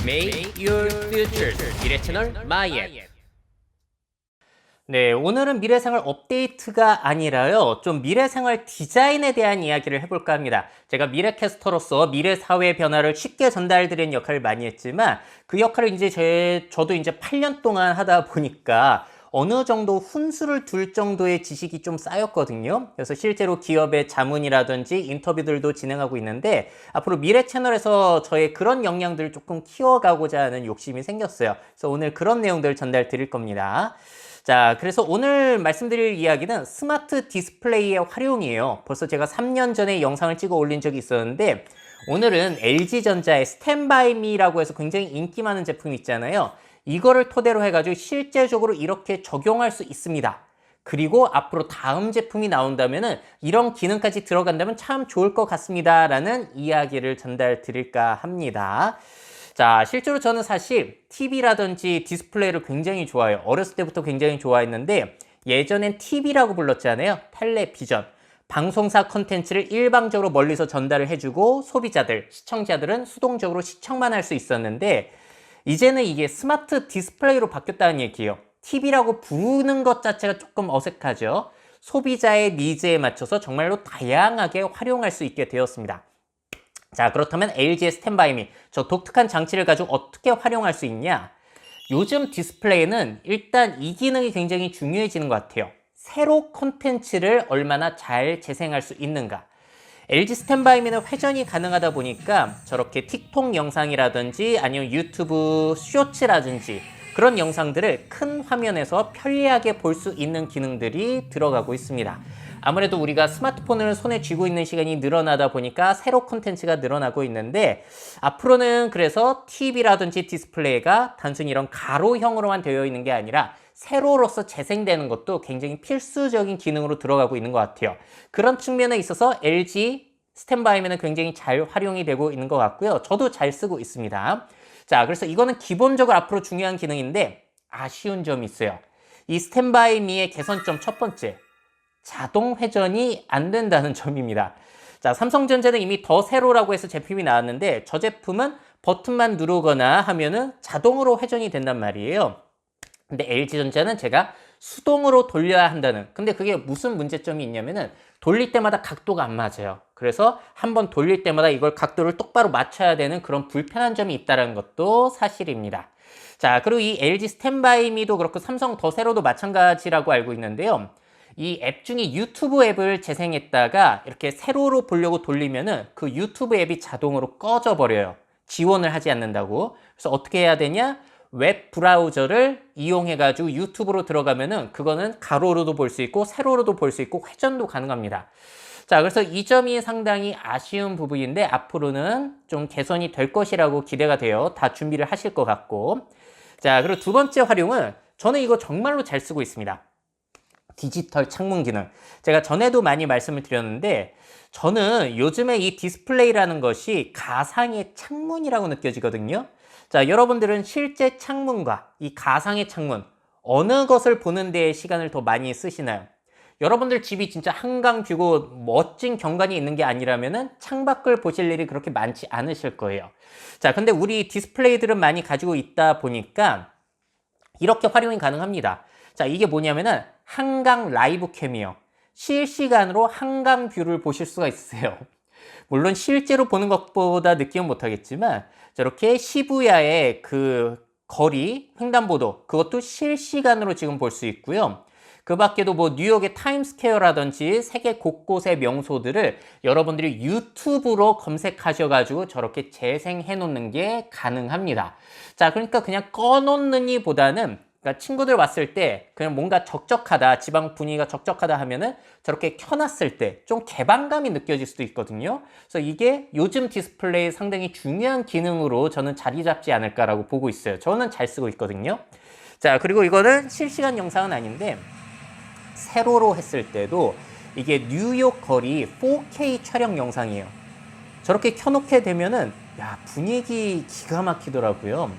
Make your future 미래 채널 마이앱. 네, 오늘은 미래생활 업데이트가 아니라요, 좀 미래생활 디자인에 대한 이야기를 해볼까 합니다. 제가 미래캐스터로서 미래 사회 변화를 쉽게 전달드리는 역할을 많이 했지만 그 역할을 저도 이제 8년 동안 하다 보니까 어느 정도 훈수를 둘 정도의 지식이 좀 쌓였거든요. 그래서 실제로 기업의 자문이라든지 인터뷰들도 진행하고 있는데 앞으로 미래 채널에서 저의 그런 역량들을 조금 키워가고자 하는 욕심이 생겼어요. 그래서 오늘 그런 내용들을 전달 드릴 겁니다. 자, 그래서 오늘 말씀드릴 이야기는 스마트 디스플레이의 활용이에요. 벌써 제가 3년 전에 영상을 찍어 올린 적이 있었는데 오늘은 LG전자의 스탠바이미라고 해서 굉장히 인기 많은 제품 있잖아요. 이거를 토대로 해가지고 실제적으로 이렇게 적용할 수 있습니다. 그리고 앞으로 다음 제품이 나온다면은 이런 기능까지 들어간다면 참 좋을 것 같습니다. 라는 이야기를 전달 드릴까 합니다. 자, 실제로 저는 사실 TV라든지 디스플레이를 굉장히 좋아해요. 어렸을 때부터 굉장히 좋아했는데 예전엔 TV라고 불렀잖아요. 텔레비전. 방송사 컨텐츠를 일방적으로 멀리서 전달을 해주고 소비자들, 시청자들은 수동적으로 시청만 할 수 있었는데 이제는 이게 스마트 디스플레이로 바뀌었다는 얘기예요. TV라고 부르는 것 자체가 조금 어색하죠. 소비자의 니즈에 맞춰서 정말로 다양하게 활용할 수 있게 되었습니다. 자, 그렇다면 LG의 스탠바이미, 저 독특한 장치를 가지고 어떻게 활용할 수 있냐? 요즘 디스플레이는 일단 이 기능이 굉장히 중요해지는 것 같아요. 세로 콘텐츠를 얼마나 잘 재생할 수 있는가? LG 스탠바이미는 회전이 가능하다 보니까 저렇게 틱톡 영상이라든지 아니면 유튜브 쇼츠라든지 그런 영상들을 큰 화면에서 편리하게 볼 수 있는 기능들이 들어가고 있습니다. 아무래도 우리가 스마트폰을 손에 쥐고 있는 시간이 늘어나다 보니까 세로 콘텐츠가 늘어나고 있는데 앞으로는 그래서 TV라든지 디스플레이가 단순히 이런 가로형으로만 되어 있는 게 아니라 세로로서 재생되는 것도 굉장히 필수적인 기능으로 들어가고 있는 것 같아요. 그런 측면에 있어서 LG 스탠바이미는 굉장히 잘 활용이 되고 있는 것 같고요. 저도 잘 쓰고 있습니다. 자, 그래서 이거는 기본적으로 앞으로 중요한 기능인데 아쉬운 점이 있어요. 이 스탠바이미의 개선점 첫 번째, 자동 회전이 안 된다는 점입니다. 자, 삼성전자는 이미 더 세로라고 해서 제품이 나왔는데 저 제품은 버튼만 누르거나 하면은 자동으로 회전이 된단 말이에요. 근데 LG전자는 제가 수동으로 돌려야 한다는, 근데 그게 무슨 문제점이 있냐면은 돌릴 때마다 각도가 안 맞아요. 그래서 한번 돌릴 때마다 이걸 각도를 똑바로 맞춰야 되는 그런 불편한 점이 있다는 것도 사실입니다. 자, 그리고 이 LG 스탠바이미도 그렇고 삼성 더 세로도 마찬가지라고 알고 있는데요. 이 앱 중에 유튜브 앱을 재생했다가 이렇게 세로로 보려고 돌리면은 그 유튜브 앱이 자동으로 꺼져 버려요. 지원을 하지 않는다고. 그래서 어떻게 해야 되냐? 웹 브라우저를 이용해가지고 유튜브로 들어가면은 그거는 가로로도 볼 수 있고 세로로도 볼 수 있고 회전도 가능합니다. 자, 그래서 이 점이 상당히 아쉬운 부분인데 앞으로는 좀 개선이 될 것이라고 기대가 돼요. 다 준비를 하실 것 같고. 자, 그리고 두 번째 활용은 저는 이거 정말로 잘 쓰고 있습니다. 디지털 창문 기능. 제가 전에도 많이 말씀을 드렸는데 저는 요즘에 이 디스플레이라는 것이 가상의 창문이라고 느껴지거든요. 자, 여러분들은 실제 창문과 이 가상의 창문 어느 것을 보는 데에 시간을 더 많이 쓰시나요? 여러분들 집이 진짜 한강뷰고 멋진 경관이 있는 게 아니라면은 창밖을 보실 일이 그렇게 많지 않으실 거예요. 자, 근데 우리 디스플레이들은 많이 가지고 있다 보니까 이렇게 활용이 가능합니다. 자, 이게 뭐냐면은 한강 라이브 캠이요. 실시간으로 한강 뷰를 보실 수가 있어요. 물론 실제로 보는 것보다 느낌은 못하겠지만 저렇게 시부야의 그 거리, 횡단보도 그것도 실시간으로 지금 볼 수 있고요. 그 밖에도 뭐 뉴욕의 타임스퀘어라든지 세계 곳곳의 명소들을 여러분들이 유튜브로 검색하셔가지고 저렇게 재생해 놓는 게 가능합니다. 자, 그러니까 그냥 꺼놓느니 보다는 그러니까 친구들 왔을 때 그냥 뭔가 적적하다, 지방 분위기가 적적하다 하면은 저렇게 켜놨을 때 좀 개방감이 느껴질 수도 있거든요. 그래서 이게 요즘 디스플레이 상당히 중요한 기능으로 저는 자리 잡지 않을까라고 보고 있어요. 저는 잘 쓰고 있거든요. 자, 그리고 이거는 실시간 영상은 아닌데 세로로 했을 때도 이게 뉴욕 거리 4K 촬영 영상이에요. 저렇게 켜놓게 되면은 야, 분위기 기가 막히더라고요.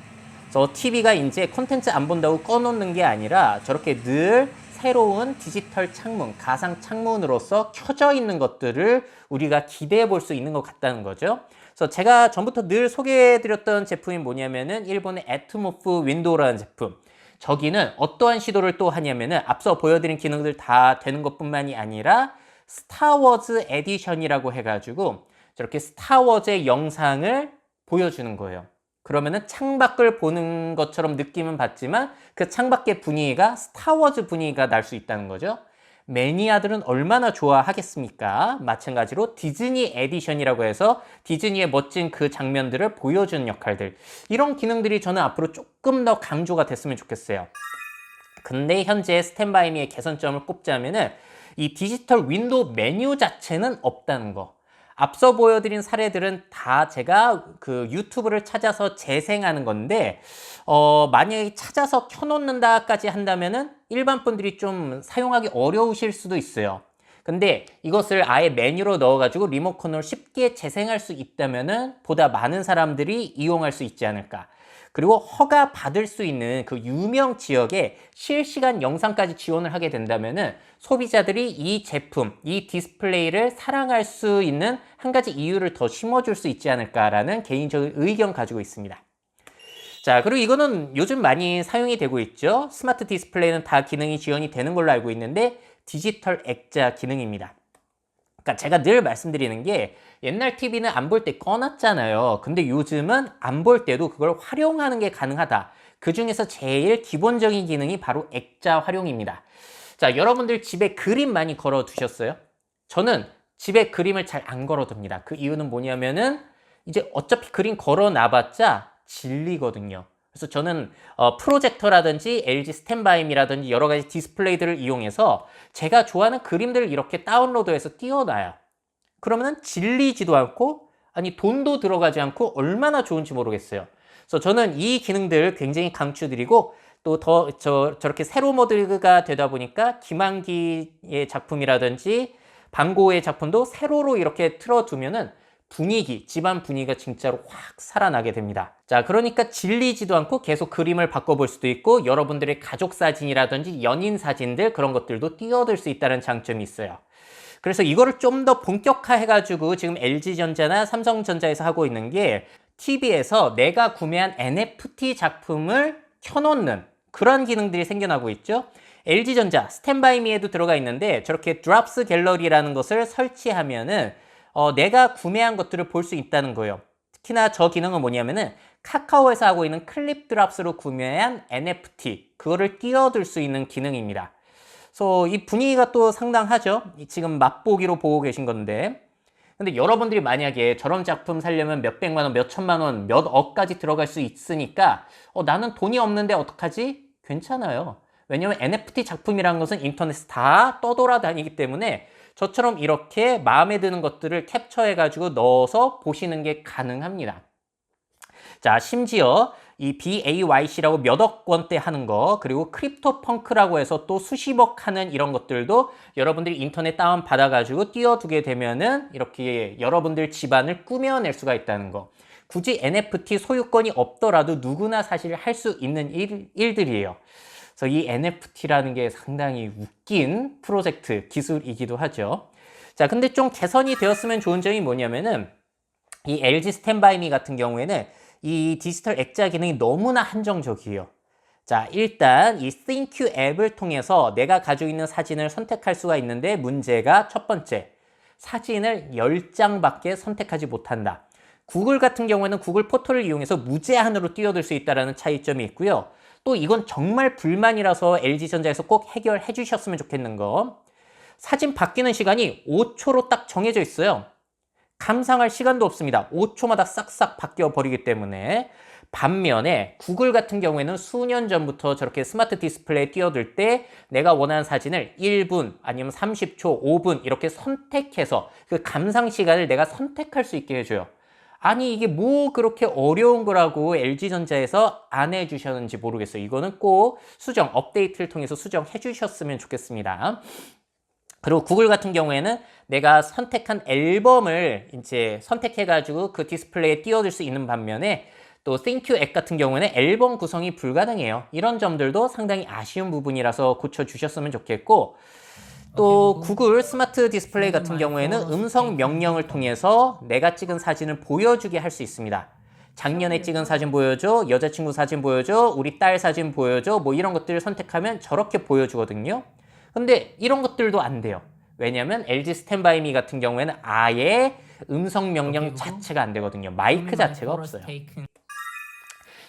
저 TV가 이제 콘텐츠 안 본다고 꺼놓는 게 아니라 저렇게 늘 새로운 디지털 창문, 가상 창문으로서 켜져 있는 것들을 우리가 기대해 볼 수 있는 것 같다는 거죠. 그래서 제가 전부터 늘 소개해드렸던 제품이 뭐냐면은 일본의 애트모프 윈도우라는 제품. 저기는 어떠한 시도를 또 하냐면은 앞서 보여드린 기능들 다 되는 것뿐만이 아니라 스타워즈 에디션이라고 해가지고 저렇게 스타워즈의 영상을 보여주는 거예요. 그러면은 창밖을 보는 것처럼 느낌은 받지만 그 창밖의 분위기가 스타워즈 분위기가 날 수 있다는 거죠. 매니아들은 얼마나 좋아하겠습니까? 마찬가지로 디즈니 에디션이라고 해서 디즈니의 멋진 그 장면들을 보여주는 역할들. 이런 기능들이 저는 앞으로 조금 더 강조가 됐으면 좋겠어요. 근데 현재 스탠바이미의 개선점을 꼽자면은 이 디지털 윈도우 메뉴 자체는 없다는 거. 앞서 보여드린 사례들은 다 제가 그 유튜브를 찾아서 재생하는 건데 만약에 찾아서 켜놓는다까지 한다면은 일반 분들이 좀 사용하기 어려우실 수도 있어요. 근데 이것을 아예 메뉴로 넣어가지고 리모컨으로 쉽게 재생할 수 있다면은 보다 많은 사람들이 이용할 수 있지 않을까. 그리고 허가 받을 수 있는 그 유명 지역에 실시간 영상까지 지원을 하게 된다면은 소비자들이 이 제품, 이 디스플레이를 사랑할 수 있는 한 가지 이유를 더 심어줄 수 있지 않을까라는 개인적인 의견 가지고 있습니다. 자, 그리고 이거는 요즘 많이 사용이 되고 있죠. 스마트 디스플레이는 다 기능이 지원이 되는 걸로 알고 있는데 디지털 액자 기능입니다. 그러니까 제가 늘 말씀드리는 게 옛날 TV는 안 볼 때 꺼놨잖아요. 근데 요즘은 안 볼 때도 그걸 활용하는 게 가능하다. 그 중에서 제일 기본적인 기능이 바로 액자 활용입니다. 자, 여러분들 집에 그림 많이 걸어 두셨어요? 저는 집에 그림을 잘 안 걸어둡니다. 그 이유는 뭐냐면은 이제 어차피 그림 걸어 놔봤자 질리거든요. 그래서 저는 프로젝터라든지 LG 스탠바이미라든지 여러 가지 디스플레이들을 이용해서 제가 좋아하는 그림들을 이렇게 다운로드해서 띄워놔요. 그러면은 질리지도 않고 아니 돈도 들어가지 않고 얼마나 좋은지 모르겠어요. 그래서 저는 이 기능들 굉장히 강추드리고 또 저렇게 세로 모드가 되다 보니까 김한기의 작품이라든지 방고의 작품도 세로로 이렇게 틀어두면은 집안 분위기가 진짜로 확 살아나게 됩니다. 자, 그러니까 질리지도 않고 계속 그림을 바꿔볼 수도 있고 여러분들의 가족 사진이라든지 연인 사진들 그런 것들도 띄워둘 수 있다는 장점이 있어요. 그래서 이거를 좀 더 본격화해가지고 지금 LG전자나 삼성전자에서 하고 있는 게 TV에서 내가 구매한 NFT 작품을 켜놓는 그런 기능들이 생겨나고 있죠. LG전자 스탠바이미에도 들어가 있는데 저렇게 드랍스 갤러리라는 것을 설치하면은 내가 구매한 것들을 볼 수 있다는 거예요. 특히나 저 기능은 뭐냐면은 카카오에서 하고 있는 클립 드랍스로 구매한 NFT 그거를 띄워둘 수 있는 기능입니다. 그래서 이 분위기가 또 상당하죠. 지금 맛보기로 보고 계신 건데 근데 여러분들이 만약에 저런 작품 사려면 몇백만 원, 몇천만 원, 몇 억까지 들어갈 수 있으니까 나는 돈이 없는데 어떡하지? 괜찮아요. 왜냐면 NFT 작품이라는 것은 인터넷에 다 떠돌아다니기 때문에 저처럼 이렇게 마음에 드는 것들을 캡처해가지고 넣어서 보시는 게 가능합니다. 자, 심지어 이 BAYC라고 몇 억 원대 하는 거 그리고 크립토펑크라고 해서 또 수십억 하는 이런 것들도 여러분들이 인터넷 다운 받아가지고 띄워두게 되면은 이렇게 여러분들 집안을 꾸며낼 수가 있다는 거. 굳이 NFT 소유권이 없더라도 누구나 사실 할 수 있는 일들이에요. 그래서 이 NFT라는 게 상당히 웃긴 프로젝트 기술이기도 하죠. 자, 근데 좀 개선이 되었으면 좋은 점이 뭐냐면은 이 LG 스탠바이미 같은 경우에는 이 디지털 액자 기능이 너무나 한정적이에요. 자, 일단 이 ThinQ 앱을 통해서 내가 가지고 있는 사진을 선택할 수가 있는데 문제가 첫 번째, 사진을 10장밖에 선택하지 못한다. 구글 같은 경우에는 구글 포토를 이용해서 무제한으로 띄워둘 수 있다는 차이점이 있고요. 또 이건 정말 불만이라서 LG전자에서 꼭 해결해 주셨으면 좋겠는 거. 사진 바뀌는 시간이 5초로 딱 정해져 있어요. 감상할 시간도 없습니다. 5초마다 싹싹 바뀌어 버리기 때문에. 반면에 구글 같은 경우에는 수년 전부터 저렇게 스마트 디스플레이에 띄워둘 때 내가 원하는 사진을 1분 아니면 30초, 5분 이렇게 선택해서 그 감상 시간을 내가 선택할 수 있게 해줘요. 아니 이게 뭐 그렇게 어려운 거라고 LG전자에서 안 해주셨는지 모르겠어요. 이거는 꼭 수정, 업데이트를 통해서 수정해 주셨으면 좋겠습니다. 그리고 구글 같은 경우에는 내가 선택한 앨범을 이제 선택해가지고 그 디스플레이에 띄워줄 수 있는 반면에 또 ThinQ 앱 같은 경우에는 앨범 구성이 불가능해요. 이런 점들도 상당히 아쉬운 부분이라서 고쳐주셨으면 좋겠고 또 구글 스마트 디스플레이 같은 경우에는 음성 명령을 통해서 내가 찍은 사진을 보여주게 할 수 있습니다. 작년에 찍은 사진 보여줘, 여자친구 사진 보여줘, 우리 딸 사진 보여줘, 뭐 이런 것들을 선택하면 저렇게 보여주거든요. 근데 이런 것들도 안 돼요. 왜냐면 LG 스탠바이미 같은 경우에는 아예 음성 명령 자체가 안 되거든요. 마이크 자체가 없어요.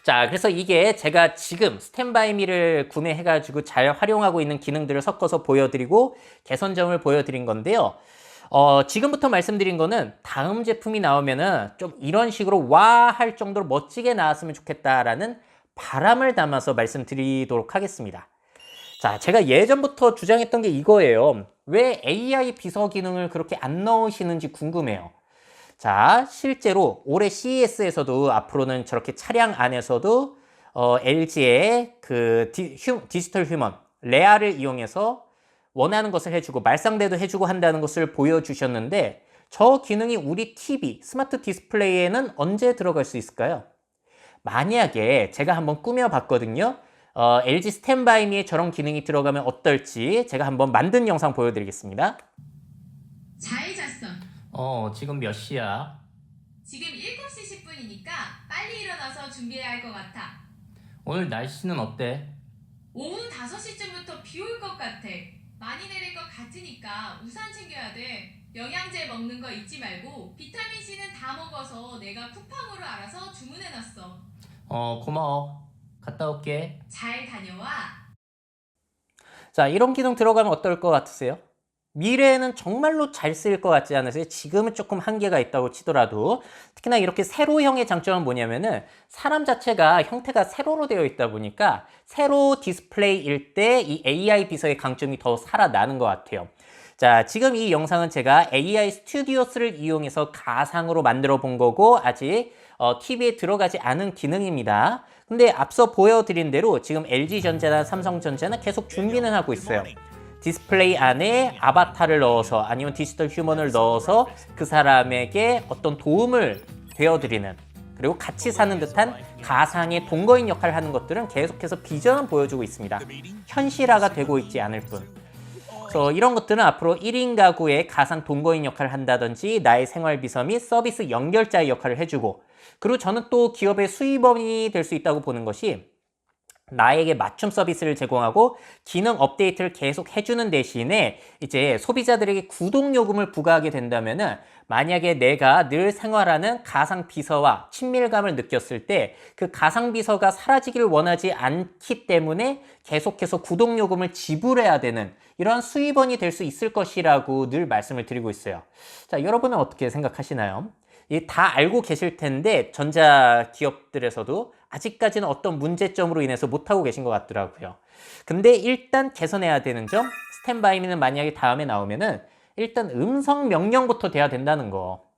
자, 그래서 이게 제가 지금 스탠바이미를 구매해가지고 잘 활용하고 있는 기능들을 섞어서 보여드리고 개선점을 보여드린 건데요. 지금부터 말씀드린 거는 다음 제품이 나오면은 좀 이런 식으로 와 할 정도로 멋지게 나왔으면 좋겠다라는 바람을 담아서 말씀드리도록 하겠습니다. 자, 제가 예전부터 주장했던 게 이거예요. 왜 AI 비서 기능을 그렇게 안 넣으시는지 궁금해요. 자, 실제로 올해 CES에서도 앞으로는 저렇게 차량 안에서도 LG의 그 디지털 휴먼, 레아를 이용해서 원하는 것을 해주고 말상대도 해주고 한다는 것을 보여주셨는데 저 기능이 우리 TV, 스마트 디스플레이에는 언제 들어갈 수 있을까요? 만약에 제가 한번 꾸며봤거든요. LG 스탠바이미에 저런 기능이 들어가면 어떨지 제가 한번 만든 영상 보여드리겠습니다. 잘 잤어. 지금 몇 시야? 지금 7시 10분이니까 빨리 일어나서 준비해야 할 것 같아. 오늘 날씨는 어때? 오후 5시쯤부터 비 올 것 같아. 많이 내릴 것 같으니까 우산 챙겨야 돼. 영양제 먹는 거 잊지 말고 비타민C는 다 먹어서 내가 쿠팡으로 알아서 주문해놨어. 고마워. 갔다 올게. 잘 다녀와. 자, 이런 기능 들어가면 어떨 것 같으세요? 미래에는 정말로 잘 쓰일 것 같지 않으세요? 지금은 조금 한계가 있다고 치더라도 특히나 이렇게 세로형의 장점은 뭐냐면은 사람 자체가 형태가 세로로 되어 있다 보니까 세로 디스플레이일 때 이 AI 비서의 강점이 더 살아나는 것 같아요. 자, 지금 이 영상은 제가 AI 스튜디오스를 이용해서 가상으로 만들어 본 거고 아직 TV에 들어가지 않은 기능입니다. 근데 앞서 보여드린 대로 지금 LG전자나 삼성전자는 계속 준비는 하고 있어요. 디스플레이 안에 아바타를 넣어서 아니면 디지털 휴먼을 넣어서 그 사람에게 어떤 도움을 되어드리는 그리고 같이 사는 듯한 가상의 동거인 역할을 하는 것들은 계속해서 비전을 보여주고 있습니다. 현실화가 되고 있지 않을 뿐. 그래서 이런 것들은 앞으로 1인 가구의 가상 동거인 역할을 한다든지 나의 생활 비서 및 서비스 연결자의 역할을 해주고 그리고 저는 또 기업의 수입원이 될 수 있다고 보는 것이 나에게 맞춤 서비스를 제공하고 기능 업데이트를 계속 해주는 대신에 이제 소비자들에게 구독 요금을 부과하게 된다면은 만약에 내가 늘 생활하는 가상 비서와 친밀감을 느꼈을 때 그 가상 비서가 사라지기를 원하지 않기 때문에 계속해서 구독 요금을 지불해야 되는 이러한 수입원이 될 수 있을 것이라고 늘 말씀을 드리고 있어요. 자, 여러분은 어떻게 생각하시나요? 다 알고 계실 텐데 전자 기업들에서도 아직까지는 어떤 문제점으로 인해서 못하고 계신 것 같더라고요. 근데 일단 개선해야 되는 점, 스탠바이미는 만약에 다음에 나오면은 일단 음성 명령부터 돼야 된다는 거.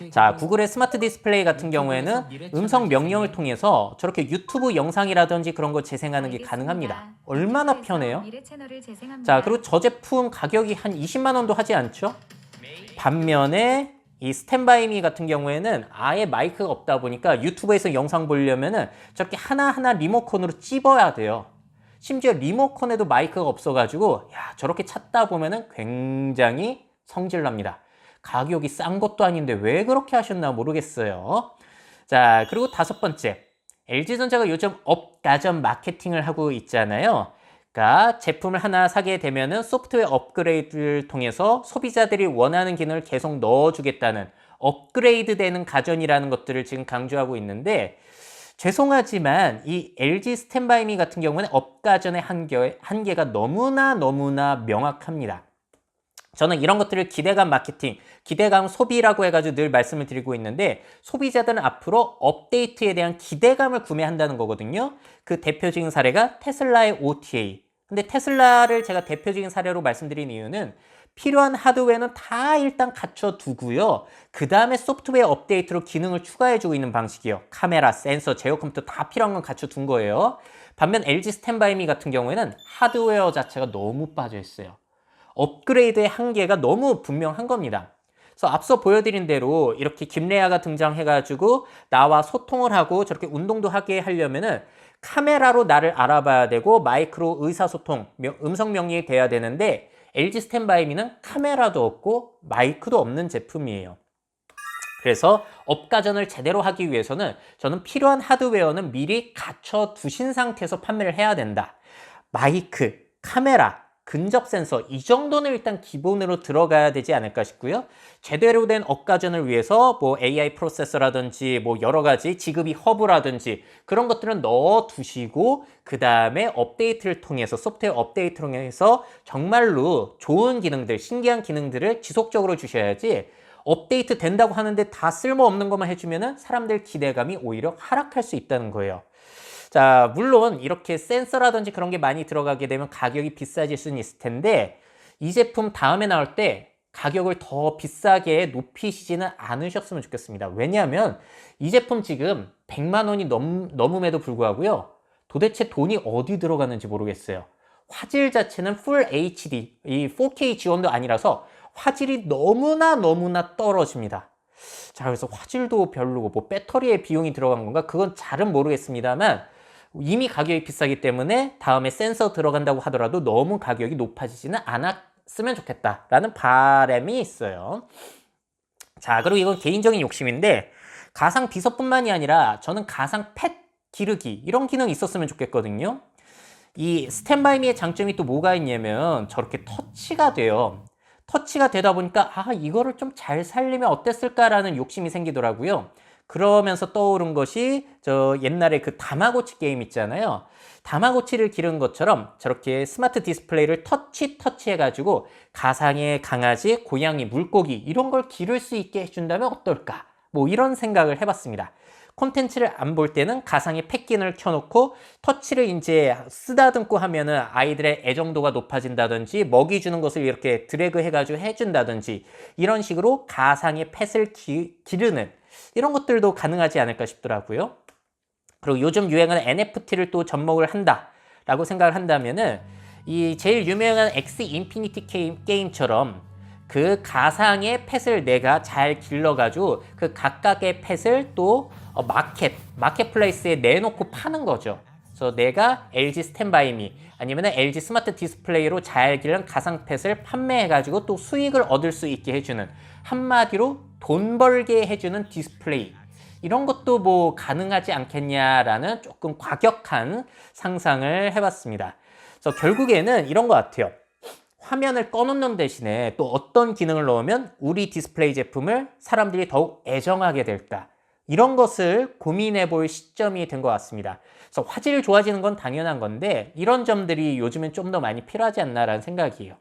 자, 구글의 스마트 디스플레이 같은 경우에는 음성 명령을 통해서 저렇게 유튜브 영상이라든지 그런 거 재생하는 게 가능합니다. 얼마나 편해요? 자, 그리고 저 제품 가격이 한 20만 원도 하지 않죠? 반면에 이 스탠바이미 같은 경우에는 아예 마이크가 없다 보니까 유튜브에서 영상 보려면은 저렇게 하나하나 리모컨으로 찝어야 돼요. 심지어 리모컨에도 마이크가 없어가지고 야, 저렇게 찾다 보면은 굉장히 성질납니다. 가격이 싼 것도 아닌데 왜 그렇게 하셨나 모르겠어요. 자, 그리고 5번째. LG전자가 요즘 업가전 마케팅을 하고 있잖아요. 그러니까 제품을 하나 사게 되면은 소프트웨어 업그레이드를 통해서 소비자들이 원하는 기능을 계속 넣어주겠다는 업그레이드 되는 가전이라는 것들을 지금 강조하고 있는데 죄송하지만 이 LG 스탠바이미 같은 경우는 업가전의 한계가 너무나 명확합니다. 저는 이런 것들을 기대감 마케팅, 기대감 소비라고 해가지고 늘 말씀을 드리고 있는데 소비자들은 앞으로 업데이트에 대한 기대감을 구매한다는 거거든요. 그 대표적인 사례가 테슬라의 OTA. 근데 테슬라를 제가 대표적인 사례로 말씀드린 이유는 필요한 하드웨어는 다 일단 갖춰두고요. 그 다음에 소프트웨어 업데이트로 기능을 추가해주고 있는 방식이에요. 카메라, 센서, 제어 컴퓨터 다 필요한 건 갖춰둔 거예요. 반면 LG 스탠바이미 같은 경우에는 하드웨어 자체가 너무 빠져있어요. 업그레이드의 한계가 너무 분명한 겁니다. 그래서 앞서 보여드린 대로 이렇게 김레아가 등장해가지고 나와 소통을 하고 저렇게 운동도 하게 하려면은 카메라로 나를 알아봐야 되고 마이크로 의사소통, 음성 명령이 돼야 되는데 LG 스탠바이미는 카메라도 없고 마이크도 없는 제품이에요. 그래서 업가전을 제대로 하기 위해서는 저는 필요한 하드웨어는 미리 갖춰 두신 상태에서 판매를 해야 된다. 마이크, 카메라, 근접 센서 이 정도는 일단 기본으로 들어가야 되지 않을까 싶고요. 제대로 된 업가전을 위해서 뭐 AI 프로세서라든지 뭐 여러 가지 지급이 허브라든지 그런 것들은 넣어 두시고 그 다음에 업데이트를 통해서 소프트웨어 업데이트를 통해서 정말로 좋은 기능들, 신기한 기능들을 지속적으로 주셔야지 업데이트 된다고 하는데 다 쓸모없는 것만 해주면은 사람들 기대감이 오히려 하락할 수 있다는 거예요. 자, 물론 이렇게 센서라든지 그런 게 많이 들어가게 되면 가격이 비싸질 수는 있을 텐데 이 제품 다음에 나올 때 가격을 더 비싸게 높이시지는 않으셨으면 좋겠습니다. 왜냐하면 이 제품 지금 100만 원이 넘음에도 불구하고요. 도대체 돈이 어디 들어가는지 모르겠어요. 화질 자체는 Full HD, 이 4K 지원도 아니라서 화질이 너무나 떨어집니다. 자, 그래서 화질도 별로고 뭐 배터리에 비용이 들어간 건가? 그건 잘은 모르겠습니다만 이미 가격이 비싸기 때문에 다음에 센서 들어간다고 하더라도 너무 가격이 높아지지는 않았으면 좋겠다라는 바람이 있어요. 자, 그리고 이건 개인적인 욕심인데 가상 비서뿐만이 아니라 저는 가상 펫 기르기 이런 기능이 있었으면 좋겠거든요. 이 스탠바이미의 장점이 또 뭐가 있냐면 저렇게 터치가 돼요. 터치가 되다 보니까 이거를 좀 잘 살리면 어땠을까라는 욕심이 생기더라고요. 그러면서 떠오른 것이 저 옛날에 그 다마고치 게임 있잖아요. 다마고치를 기른 것처럼 저렇게 스마트 디스플레이를 터치해가지고 가상의 강아지, 고양이, 물고기 이런 걸 기를 수 있게 해준다면 어떨까? 뭐 이런 생각을 해봤습니다. 콘텐츠를 안 볼 때는 가상의 펫기능을 켜놓고 터치를 이제 쓰다듬고 하면은 아이들의 애정도가 높아진다든지 먹이 주는 것을 이렇게 드래그 해가지고 해준다든지 이런 식으로 가상의 펫을 기르는 이런 것들도 가능하지 않을까 싶더라고요. 그리고 요즘 유행하는 NFT를 또 접목을 한다라고 생각을 한다면은 이 제일 유명한 엑스 인피니티 게임처럼 그 가상의 펫을 내가 잘 길러가지고 그 각각의 펫을 또 마켓플레이스에 내놓고 파는 거죠. 그래서 내가 LG 스탠바이미 아니면 LG 스마트 디스플레이로 잘 기른 가상 펫을 판매해가지고 또 수익을 얻을 수 있게 해주는 한마디로 돈 벌게 해주는 디스플레이 이런 것도 뭐 가능하지 않겠냐라는 조금 과격한 상상을 해봤습니다. 그래서 결국에는 이런 것 같아요. 화면을 꺼놓는 대신에 또 어떤 기능을 넣으면 우리 디스플레이 제품을 사람들이 더욱 애정하게 될까? 이런 것을 고민해 볼 시점이 된 것 같습니다. 그래서 화질 좋아지는 건 당연한 건데 이런 점들이 요즘엔 좀 더 많이 필요하지 않나라는 생각이에요.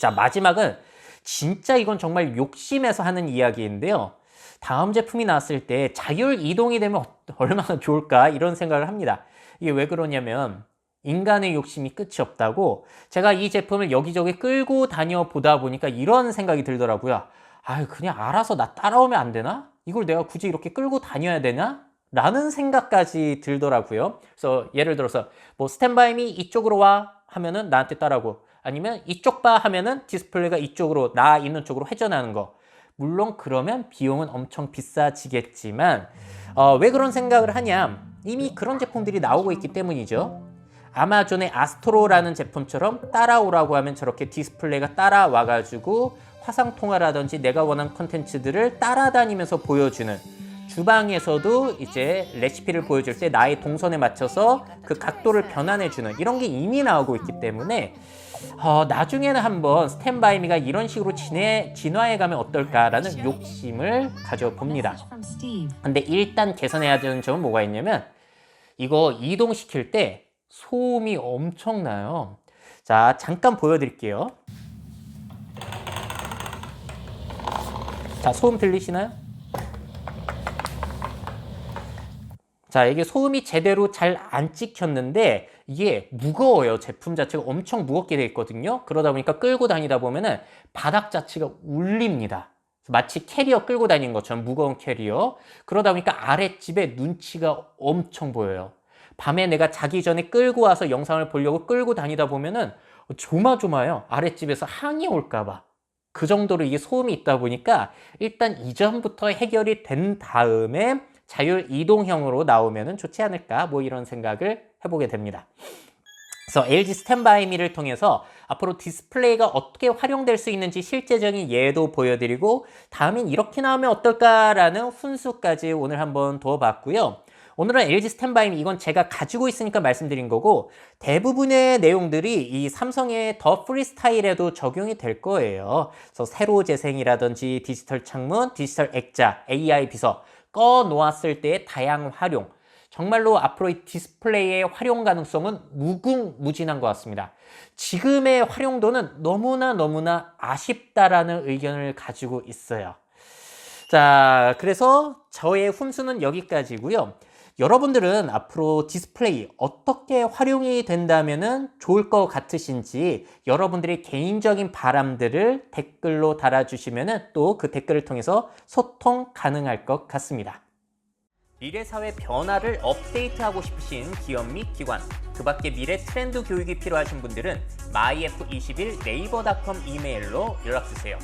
자, 마지막은 진짜 이건 정말 욕심에서 하는 이야기인데요. 다음 제품이 나왔을 때 자율 이동이 되면 얼마나 좋을까 이런 생각을 합니다. 이게 왜 그러냐면 인간의 욕심이 끝이 없다고 제가 이 제품을 여기저기 끌고 다녀 보다 보니까 이런 생각이 들더라고요. 그냥 알아서 나 따라오면 안 되나? 이걸 내가 굳이 이렇게 끌고 다녀야 되나? 라는 생각까지 들더라고요. 그래서 예를 들어서 뭐 스탠바이미 이쪽으로 와 하면은 나한테 따라오고 아니면 이쪽 봐 하면은 디스플레이가 이쪽으로 나 있는 쪽으로 회전하는 거. 물론 그러면 비용은 엄청 비싸지겠지만 왜 그런 생각을 하냐? 이미 그런 제품들이 나오고 있기 때문이죠. 아마존의 아스트로라는 제품처럼 따라오라고 하면 저렇게 디스플레이가 따라와가지고 화상통화라든지 내가 원하는 콘텐츠들을 따라다니면서 보여주는 주방에서도 이제 레시피를 보여줄 때 나의 동선에 맞춰서 그 각도를 변환해주는 이런 게 이미 나오고 있기 때문에 나중에는 한번 스탠바이미가 이런 식으로 진화해가면 어떨까라는 욕심을 가져봅니다. 근데 일단 개선해야 되는 점은 뭐가 있냐면 이거 이동시킬 때 소음이 엄청나요. 자, 잠깐 보여드릴게요. 자, 소음 들리시나요? 자, 이게 소음이 제대로 잘 안 찍혔는데 이게 무거워요. 제품 자체가 엄청 무겁게 되어 있거든요. 그러다 보니까 끌고 다니다 보면은 바닥 자체가 울립니다. 마치 캐리어 끌고 다니는 것처럼 무거운 캐리어. 그러다 보니까 아랫집에 눈치가 엄청 보여요. 밤에 내가 자기 전에 끌고 와서 영상을 보려고 끌고 다니다 보면은 조마조마해요. 아랫집에서 항의 올까봐. 그 정도로 이게 소음이 있다 보니까 일단 이전부터 해결이 된 다음에 자율 이동형으로 나오면 좋지 않을까 뭐 이런 생각을 해보게 됩니다. 그래서 LG 스탠바이미를 통해서 앞으로 디스플레이가 어떻게 활용될 수 있는지 실제적인 예도 보여드리고 다음엔 이렇게 나오면 어떨까라는 훈수까지 오늘 한번 둬봤고요. 오늘은 LG 스탠바이미 이건 제가 가지고 있으니까 말씀드린 거고 대부분의 내용들이 이 삼성의 더 프리스타일에도 적용이 될 거예요. 그래서 세로 재생이라든지 디지털 창문, 디지털 액자, AI 비서 꺼놓았을 때의 다양한 활용 정말로 앞으로 이 디스플레이의 활용 가능성은 무궁무진한 것 같습니다. 지금의 활용도는 너무나 아쉽다라는 의견을 가지고 있어요. 자, 그래서 저의 훈수는 여기까지고요. 여러분들은 앞으로 디스플레이 어떻게 활용이 된다면 좋을 것 같으신지 여러분들의 개인적인 바람들을 댓글로 달아주시면 또 그 댓글을 통해서 소통 가능할 것 같습니다. 미래사회 변화를 업데이트하고 싶으신 기업 및 기관, 그 밖에 미래 트렌드 교육이 필요하신 분들은 myf21 네이버닷컴 이메일로 연락주세요.